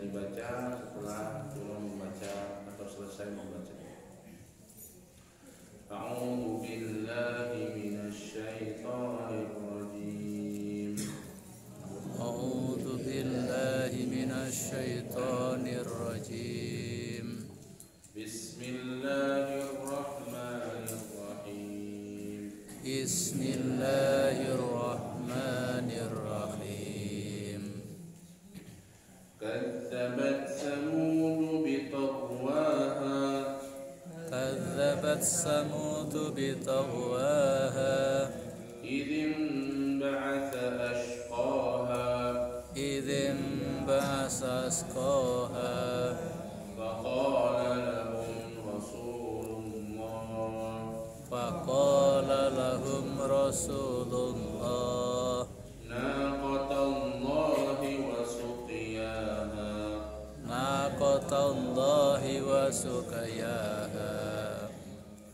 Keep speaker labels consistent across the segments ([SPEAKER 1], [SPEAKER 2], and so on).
[SPEAKER 1] dibaca setelah imam membaca atau selesai membaca. A'udzu billahi minasyaitonir rajim.
[SPEAKER 2] A'udzu billahi minasyaitonir rajim.
[SPEAKER 1] Bismillahirrahmanirrahim.
[SPEAKER 2] Bismillahirrahmanirrahim.
[SPEAKER 1] Kadzabat Samud bitagwaha.
[SPEAKER 2] Kadzabat Samud bitagwaha.
[SPEAKER 1] Idzin ba'atsa ashqaha.
[SPEAKER 2] Idzin ba'atsa ashqaha. Faqala lahum Rasulullah
[SPEAKER 1] Naqatallahi wa suqiyaha.
[SPEAKER 2] Naqatallahi wa suqiyaha.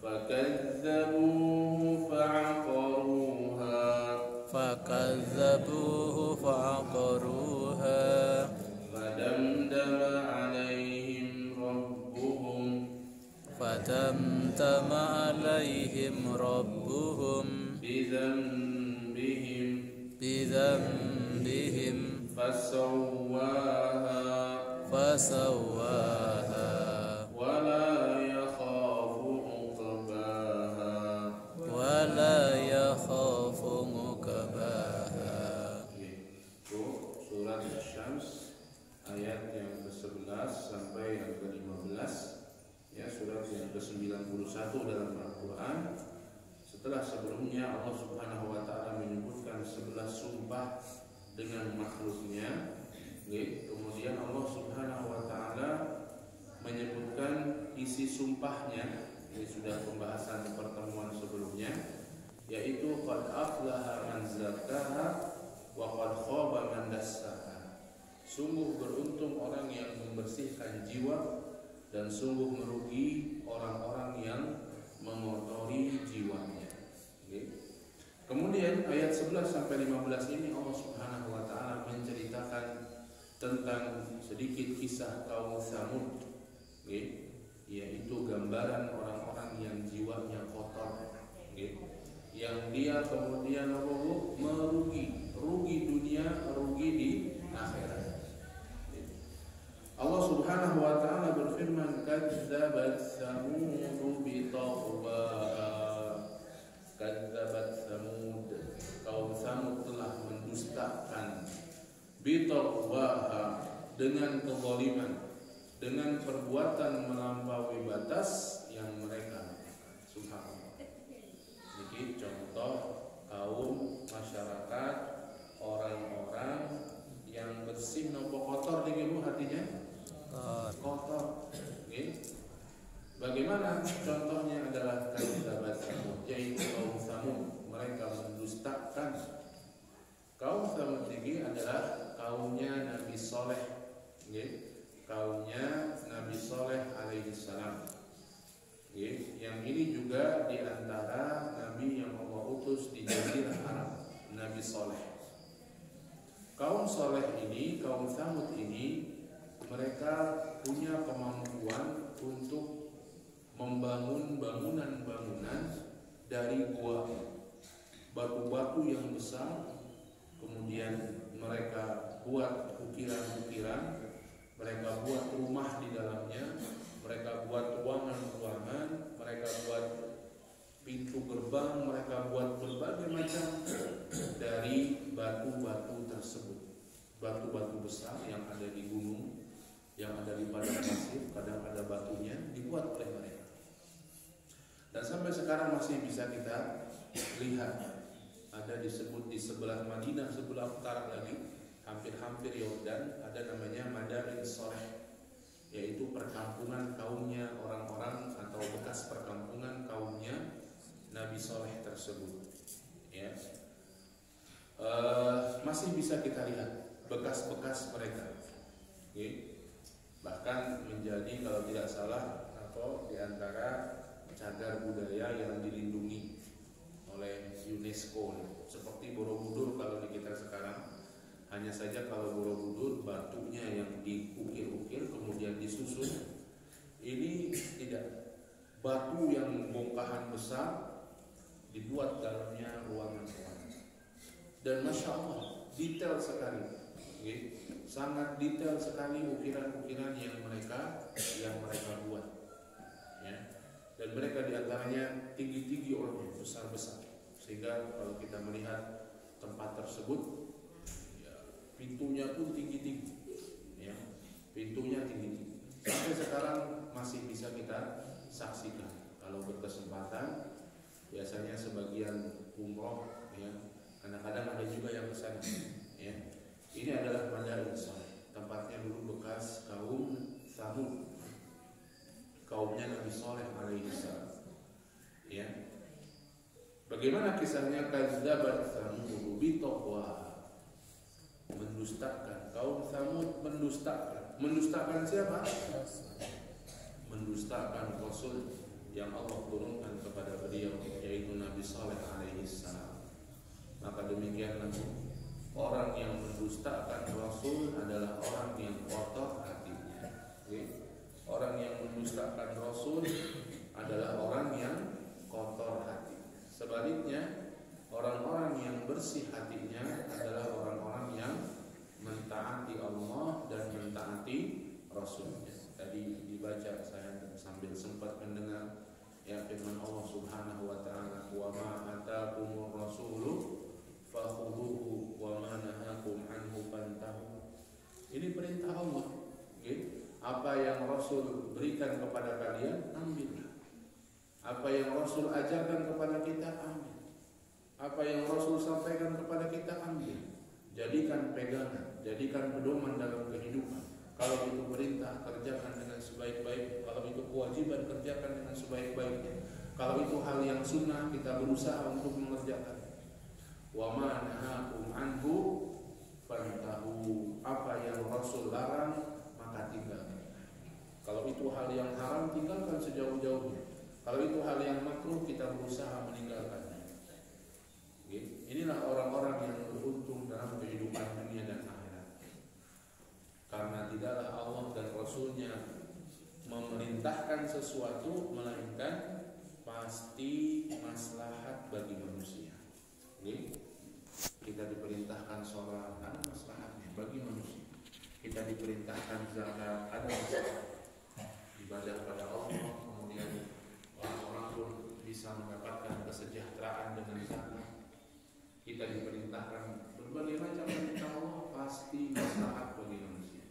[SPEAKER 1] Fakadzabuhu fa'aqaruha.
[SPEAKER 2] Fakadzabuhu fa'aqaruha.
[SPEAKER 1] Fadamdama 'alaihim rabbuhum.
[SPEAKER 2] Fadamdama 'alaihim rabbuhum bidhanbihim fasawwaha
[SPEAKER 1] wala yakhafu uqbaha. Itu surat Asy-Syams ayat yang ke-11 sampai yang ke-15, ya, surat yang ke-91 dalam Al-Qur'an. Setelah sebelumnya Allah Subhanahu wa taala menyebutkan 11 sumpah dengan makhluknya, kemudian Allah Subhanahu wa taala menyebutkan isi sumpahnya. Ini sudah pembahasan pertemuan sebelumnya, yaitu qad aflaha man zakkaha wa qad khaba man dassaha. Sungguh beruntung orang yang membersihkan jiwa, dan sungguh merugi orang-orang yang mengotori jiwanya. Kemudian ayat 11 sampai 15 ini Allah Subhanahu wa taala menceritakan tentang sedikit kisah kaum Tsamud, yaitu gambaran orang-orang yang jiwanya kotor, yang dia kemudian rugi dunia, rugi di akhirat. Allah Subhanahu wa taala berfirman, kadzabat Samud bitagwaha. Kadzabat Samud, kaum Samud telah mendustakan, bitagwaha, dengan kezaliman, dengan perbuatan melampaui batas yang mereka lakukan. Subhanallah. Ini contoh kaum masyarakat, orang-orang yang bersih nopo kotor dengan hatinya kotor. Bagaimana contohnya adalah kadzabat Samud, yaitu kaum Samud, mereka mendustakan. Kaum Samud ini adalah kaumnya Nabi Saleh, kaumnya Nabi Saleh alaihi salam. Yang ini juga diantara Nabi yang Allah utus di Jazirah Arab, Nabi Saleh. Kaum Saleh ini, kaum Samud ini, mereka punya kemampuan untuk membangun bangunan-bangunan dari gua, batu-batu yang besar. Kemudian mereka buat ukiran-ukiran, mereka buat rumah di dalamnya, mereka buat ruangan-ruangan, mereka buat pintu gerbang, mereka buat berbagai macam dari batu-batu tersebut. Batu-batu besar yang ada di gunung, yang ada di padang pasir, kadang ada batunya, dibuat oleh mereka. Dan sampai sekarang masih bisa kita lihat, ada disebut di sebelah Madinah, sebelah utara lagi, hampir-hampir Yordan, ada namanya Madain Saleh, yaitu perkampungan kaumnya orang-orang atau bekas perkampungan kaumnya Nabi Saleh tersebut. Ya, masih bisa kita lihat bekas-bekas mereka. Bahkan menjadi, kalau tidak salah, atau diantara cagar budaya yang dilindungi oleh UNESCO, seperti Borobudur kalau di kita sekarang, Hanya saja kalau Borobudur batunya yang diukir-ukir kemudian disusun, ini tidak. Batu yang bongkahan besar dibuat dalamnya ruangan-ruangan. Dan Masya Allah, detail sekali, okay? Sangat detail sekali ukiran-ukiran yang mereka buat, ya. Dan mereka diantaranya tinggi-tinggi orangnya, besar-besar, sehingga kalau kita melihat tempat tersebut, ya, pintunya pun tinggi-tinggi, ya, pintunya tinggi-tinggi. Sampai sekarang masih bisa kita saksikan. Kalau berkesempatan, biasanya sebagian umroh, ya, kadang-kadang ada juga yang kesana, ya. Ini adalah Madain Saleh, tempatnya dulu bekas kaum Tsamud, kaumnya Nabi Saleh alaihissalam, ya. Bagaimana kisahnya? Kazzabat Tsamud bitaqwa, mendustakan kaum Tsamud, mendustakan siapa? Mendustakan Rasul yang Allah turunkan kepada beliau, yaitu Nabi Saleh alaihissalam. Maka demikianlah orang yang mendustakan Rasul adalah orang yang kotor hatinya. Okay? Orang yang mendustakan Rasul adalah orang yang kotor hati. Sebaliknya, orang-orang yang bersih hatinya adalah orang-orang yang mentaati Allah dan mentaati Rasulnya. Tadi dibaca, saya sambil sempat mendengar, ya, firman Allah Subhanahu wa taala, "Wa ma ataakumur rasulu fakhudhuhu wa ma nahakum anhu fantahu." Ini perintah Allah, okay? Apa yang Rasul berikan kepada kalian, ambillah. Apa yang Rasul ajarkan kepada kita, ambil. Apa yang Rasul sampaikan kepada kita, ambil. Jadikan pegangan, jadikan pedoman dalam kehidupan. Kalau itu perintah, kerjakan dengan sebaik-baik. Kalau itu kewajiban, kerjakan dengan sebaik-baiknya. Kalau itu hal yang sunnah, kita berusaha untuk mengerjakan. Wa ma nahakum anhu fantahu. Apa yang Rasul larang, maka tinggalkan. Kalau itu hal yang haram, tinggalkan sejauh-jauhnya. Kalau itu hal yang makruh, kita berusaha meninggalkannya. Okay? Inilah orang-orang yang beruntung dalam kehidupan dunia dan akhirat. Karena tidaklah Allah dan Rasulnya memerintahkan sesuatu melainkan pasti maslahat bagi manusia. Okay? Kita diperintahkan sholat, ada maslahatnya bagi manusia. Kita diperintahkan zakat, ada maslahat. Ibadah pada Allah, kemudian orang-orang pun bisa mendapatkan kesejahteraan dengan zakat. Kita diperintahkan berbagai macam perintah Allah, pasti maslahat bagi manusia.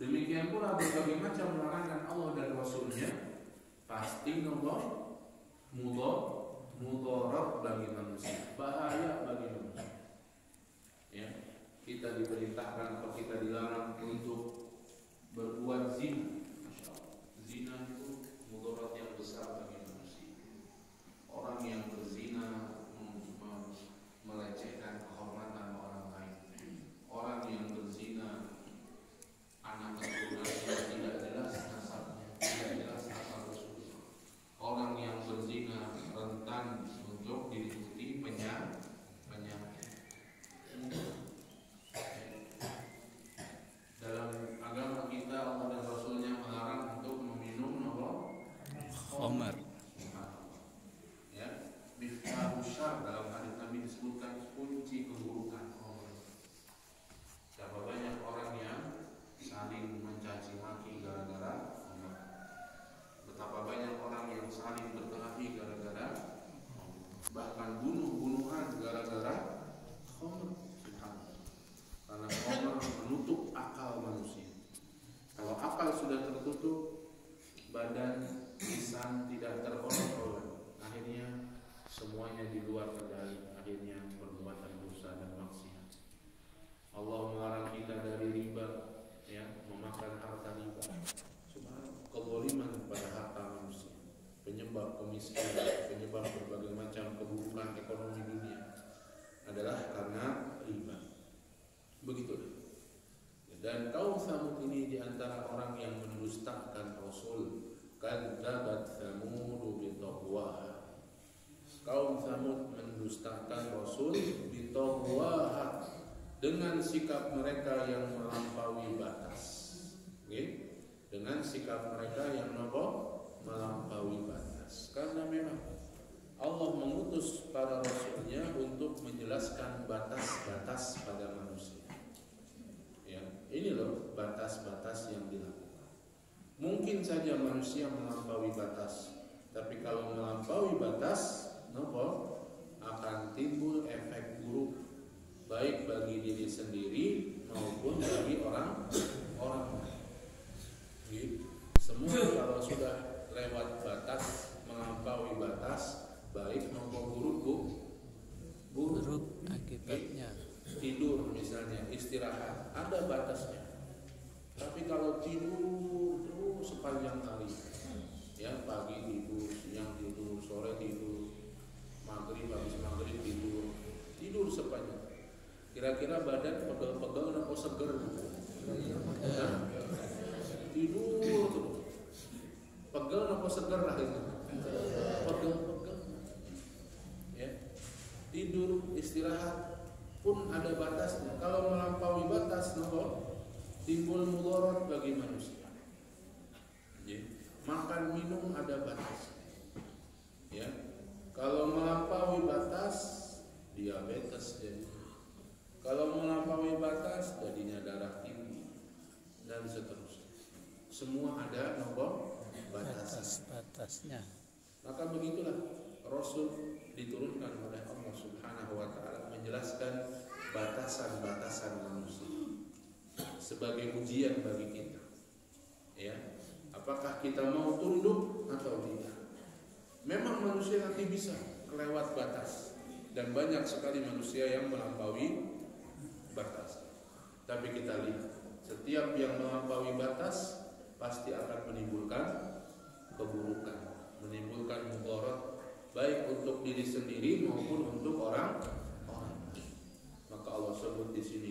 [SPEAKER 1] Demikian pula berbagai macam larangan Allah dan Rasulnya, pasti mudarat bagi manusia, bahaya bagi manusia. Ya, kita diperintahkan atau kita dilarang untuk berbuat zina. Zina itu mudarat yang besar bagi manusia. Orang yang berzina melecehkan kehormatan orang lain. Orang yang berzina, anak keturunannya tidak jelas nasabnya, tidak jelas asal usulnya. Orang yang berzina rentan untuk diikuti penyakit. Dalam agama kita, Allah dan Rasulnya melarang untuk meminum khamar. Ya, miftahus syarr, dalam hadis Nabi disebutkan kunci keburukan khamar. Siapa banyak orang yang saling mencaci maki gara-gara khamar. Betapa banyak orang yang saling berkelahi gara-gara khamar. Bahkan bunuh-bunuhan gara-gara khamar. Karena khamar menutup akal manusia. Kalau akal sudah tertutup, badan, lisan tidak terkontrol, akhirnya semuanya di luar kendali, akhirnya perbuatan dosa dan maksiat. Allah melarang kita dari riba, ya, memakan harta riba. Subhanallah, kezaliman pada harta manusia, penyebab kemiskinan, penyebab berbagai macam keburukan ekonomi dunia adalah karena riba. Begitulah. Dan kaum Tsamud ini diantara orang yang mendustakan Rasul. Kadzabat Tsamud bitaqwaha. Kaum Tsamud mendustakan Rasul bitaqwaha, dengan sikap mereka yang melampaui batas. Okay? Dengan sikap mereka yang melampaui batas. Karena memang Allah mengutus para rasulnya untuk menjelaskan batas-batas pada manusia. Ya, ini loh batas-batas yang dilakukan. Mungkin saja manusia melampaui batas, tapi kalau melampaui batas, akan timbul efek buruk, baik bagi diri sendiri maupun bagi orang lain. Semua kalau sudah lewat batas, melampaui batas, baik maupun buruk
[SPEAKER 2] akibatnya.
[SPEAKER 1] Tidur misalnya, istirahat, ada batasnya. Tapi kalau tidur terus sepanjang hari, ya pagi tidur, siang tidur, sore tidur, maghrib habis maghrib tidur sepanjang. Kira-kira badan pegel-pegel atau seger? Nah, tidur terus. Pegel atau seger lah itu? Pegel-pegel. Ya. Tidur, istirahat pun ada batasnya. Kalau melampaui batas, timbul mudarat bagi manusia. Ya. Makan minum ada batas. Ya. Kalau melampaui batas, diabetes jadi. Kalau melampaui batas, jadinya darah tinggi dan seterusnya. Semua ada batas-batasnya. Maka begitulah Rasul diturunkan oleh Allah Subhanahu wa taala menjelaskan batasan-batasan manusia sebagai ujian bagi kita. Ya, apakah kita mau tunduk atau tidak? Memang manusia nanti bisa kelewat batas dan banyak sekali manusia yang melampaui batas. Tapi kita lihat, setiap yang melampaui batas pasti akan menimbulkan keburukan, menimbulkan mudarat baik untuk diri sendiri maupun untuk orang. Maka Allah sebut di sini